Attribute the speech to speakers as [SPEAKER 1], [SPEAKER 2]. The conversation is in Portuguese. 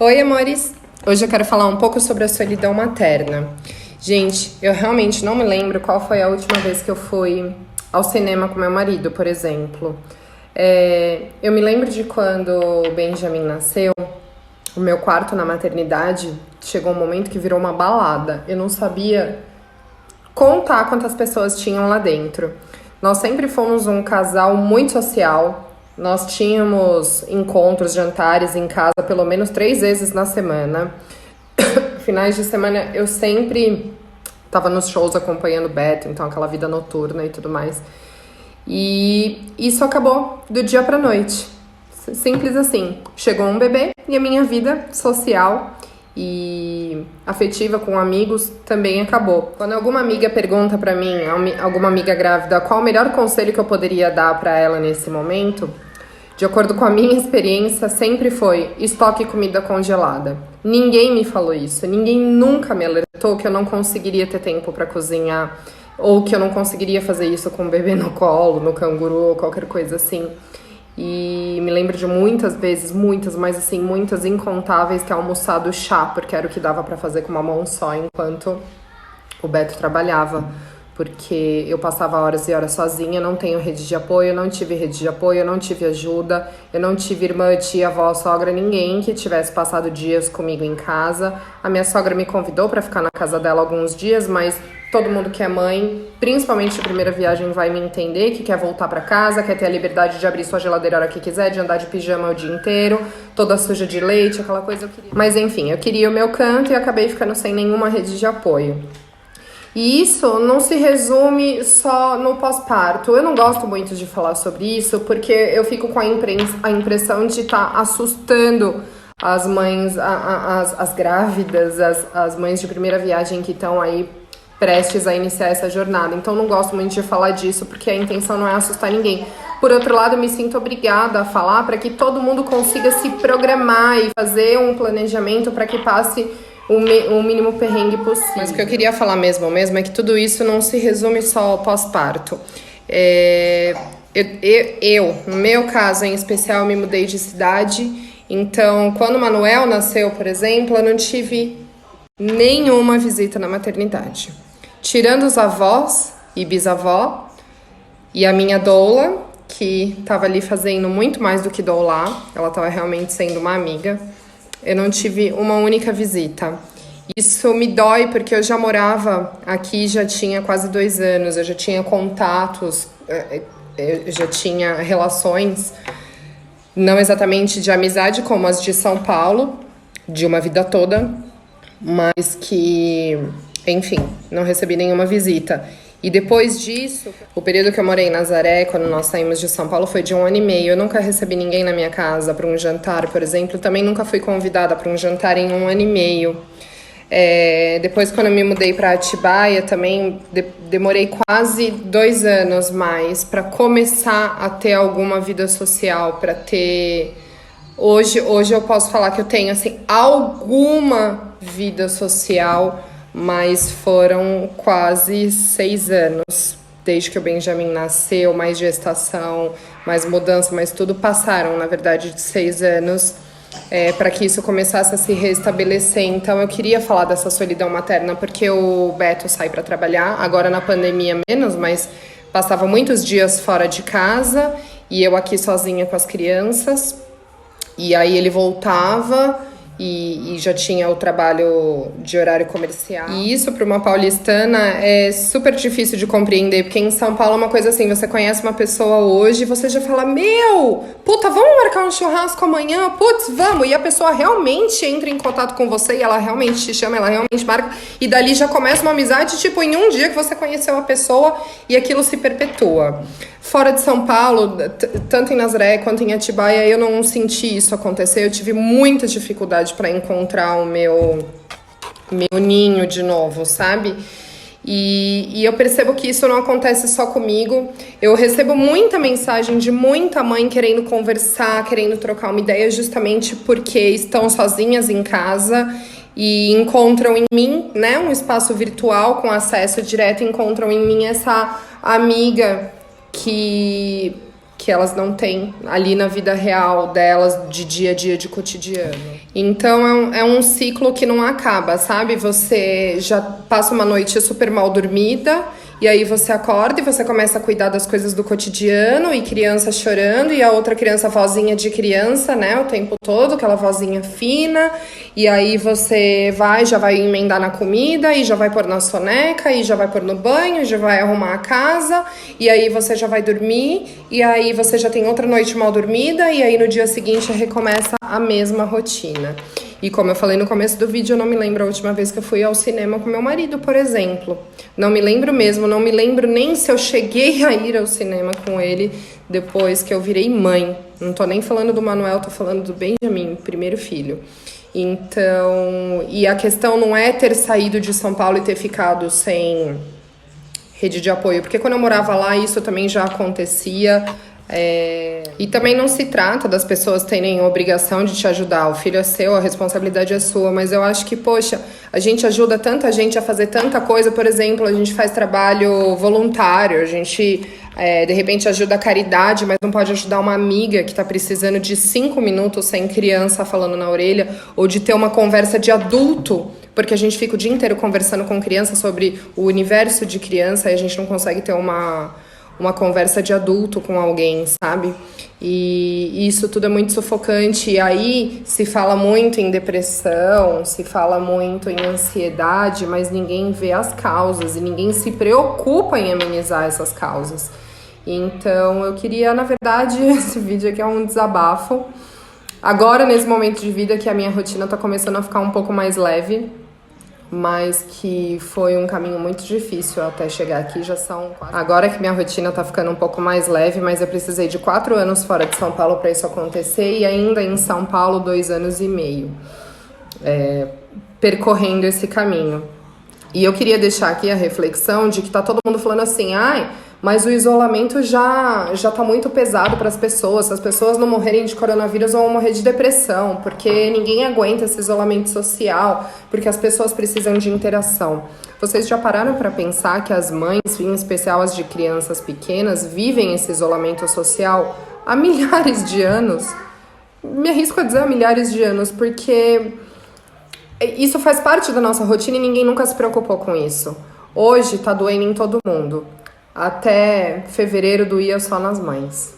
[SPEAKER 1] Oi, amores! Hoje eu quero falar um pouco sobre a solidão materna. Gente, eu realmente não me lembro qual foi a última vez que eu fui ao cinema com meu marido, por exemplo. Eu me lembro de quando o Benjamin nasceu, o meu quarto na maternidade chegou um momento que virou uma balada. Eu não sabia contar quantas pessoas tinham lá dentro. Nós sempre fomos um casal muito social. Nós tínhamos encontros, jantares em casa pelo menos 3 vezes na semana. Finais de semana eu sempre tava nos shows acompanhando o Beto, então aquela vida noturna e tudo mais. E isso acabou do dia pra noite. Simples assim. Chegou um bebê e a minha vida social e afetiva com amigos também acabou. Quando alguma amiga pergunta pra mim, alguma amiga grávida, qual o melhor conselho que eu poderia dar pra ela nesse momento, de acordo com a minha experiência, sempre foi: estoque comida congelada. Ninguém me falou isso, ninguém nunca me alertou que eu não conseguiria ter tempo pra cozinhar, ou que eu não conseguiria fazer isso com o bebê no colo, no canguru, ou qualquer coisa assim. E me lembro de muitas vezes, mas assim, muitas incontáveis, ter almoçado chá, porque era o que dava pra fazer com uma mão só enquanto o Beto trabalhava. Porque eu passava horas e horas sozinha, não tenho rede de apoio, não tive rede de apoio, não tive ajuda, eu não tive irmã, tia, avó, sogra, ninguém que tivesse passado dias comigo em casa. A minha sogra me convidou pra ficar na casa dela alguns dias, mas todo mundo que é mãe, principalmente de primeira viagem, vai me entender, que quer voltar pra casa, quer ter a liberdade de abrir sua geladeira a hora que quiser, de andar de pijama o dia inteiro, toda suja de leite, aquela coisa eu queria. Mas enfim, eu queria o meu canto e acabei ficando sem nenhuma rede de apoio. E isso não se resume só no pós-parto. Eu não gosto muito de falar sobre isso, porque eu fico com a impressão de estar assustando as mães, as grávidas, as mães de primeira viagem que estão aí prestes a iniciar essa jornada. Então não gosto muito de falar disso, porque a intenção não é assustar ninguém. Por outro lado, eu me sinto obrigada a falar para que todo mundo consiga se programar e fazer um planejamento para que passe o mínimo perrengue possível. Mas o que eu queria falar mesmo é que tudo isso não se resume só ao pós-parto. No meu caso em especial, eu me mudei de cidade. Então, quando o Manuel nasceu, por exemplo, eu não tive nenhuma visita na maternidade. Tirando os avós e bisavó e a minha doula, que estava ali fazendo muito mais do que doular, ela estava realmente sendo uma amiga. Eu não tive uma única visita. Isso me dói porque eu já morava aqui, já tinha quase 2 anos, eu já tinha contatos, eu já tinha relações, não exatamente de amizade como as de São Paulo, de uma vida toda, mas que, enfim, não recebi nenhuma visita. E depois disso, o período que eu morei em Nazaré, quando nós saímos de São Paulo, foi de 1 ano e meio. Eu nunca recebi ninguém na minha casa para um jantar, por exemplo. Também nunca fui convidada para um jantar em 1 ano e meio. Depois, quando eu me mudei para Atibaia, também demorei quase 2 anos mais para começar a ter alguma vida social, para ter... Hoje eu posso falar que eu tenho, assim, alguma vida social, mas foram quase 6 anos, desde que o Benjamin nasceu, mais gestação, mais mudança, mais tudo, passaram, na verdade, de 6 anos para que isso começasse a se restabelecer. Então eu queria falar dessa solidão materna, porque o Beto sai para trabalhar, agora na pandemia menos, mas passava muitos dias fora de casa, e eu aqui sozinha com as crianças, e aí ele voltava... E já tinha o trabalho de horário comercial. E isso para uma paulistana é super difícil de compreender, porque em São Paulo é uma coisa assim, você conhece uma pessoa hoje e você já fala: meu, puta, vamos marcar um churrasco amanhã? Putz, vamos! E a pessoa realmente entra em contato com você e ela realmente te chama, ela realmente marca, e dali já começa uma amizade, tipo, em um dia que você conheceu a pessoa e aquilo se perpetua. Fora de São Paulo, tanto em Nazaré quanto em Atibaia, eu não senti isso acontecer. Eu tive muita dificuldade para encontrar o meu ninho de novo, sabe? E eu percebo que isso não acontece só comigo. Eu recebo muita mensagem de muita mãe querendo conversar, querendo trocar uma ideia, justamente porque estão sozinhas em casa e encontram em mim, né, um espaço virtual com acesso direto, encontram em mim essa amiga que que elas não têm ali na vida real delas, de dia a dia, de cotidiano. Então é um ciclo que não acaba, sabe? Você já passa uma noite super mal dormida, e aí você acorda e você começa a cuidar das coisas do cotidiano, e criança chorando, e a outra criança, vozinha de criança, né, o tempo todo, aquela vozinha fina, e aí você já vai emendar na comida, e já vai pôr na soneca, e já vai pôr no banho, e já vai arrumar a casa, e aí você já vai dormir, e aí você já tem outra noite mal dormida, e aí no dia seguinte recomeça a mesma rotina. E como eu falei no começo do vídeo, eu não me lembro a última vez que eu fui ao cinema com meu marido, por exemplo. Não me lembro mesmo, não me lembro nem se eu cheguei a ir ao cinema com ele depois que eu virei mãe. Não tô nem falando do Manuel, tô falando do Benjamin, primeiro filho. Então, e a questão não é ter saído de São Paulo e ter ficado sem rede de apoio, porque quando eu morava lá isso também já acontecia. E também não se trata das pessoas terem obrigação de te ajudar, o filho é seu, a responsabilidade é sua, mas eu acho que, poxa, a gente ajuda tanta gente a fazer tanta coisa, por exemplo, a gente faz trabalho voluntário, a gente de repente ajuda a caridade, mas não pode ajudar uma amiga que está precisando de 5 minutos sem criança falando na orelha, ou de ter uma conversa de adulto, porque a gente fica o dia inteiro conversando com criança sobre o universo de criança e a gente não consegue ter uma conversa de adulto com alguém, sabe? E isso tudo é muito sufocante. E aí se fala muito em depressão, se fala muito em ansiedade, mas ninguém vê as causas e ninguém se preocupa em amenizar essas causas. Então eu queria, na verdade, esse vídeo aqui é um desabafo. Agora, nesse momento de vida que a minha rotina tá começando a ficar um pouco mais leve, mas que foi um caminho muito difícil até chegar aqui, já são... Agora que minha rotina tá ficando um pouco mais leve, mas eu precisei de 4 anos fora de São Paulo para isso acontecer, e ainda em São Paulo 2 anos e meio, percorrendo esse caminho. E eu queria deixar aqui a reflexão de que tá todo mundo falando assim, mas o isolamento já tá muito pesado para as pessoas. Se as pessoas não morrerem de coronavírus, vão morrer de depressão, porque ninguém aguenta esse isolamento social, porque as pessoas precisam de interação. Vocês já pararam para pensar que as mães, em especial as de crianças pequenas, vivem esse isolamento social há milhares de anos? Me arrisco a dizer há milhares de anos, porque isso faz parte da nossa rotina e ninguém nunca se preocupou com isso. Hoje tá doendo em todo mundo. Até fevereiro doía só nas mães.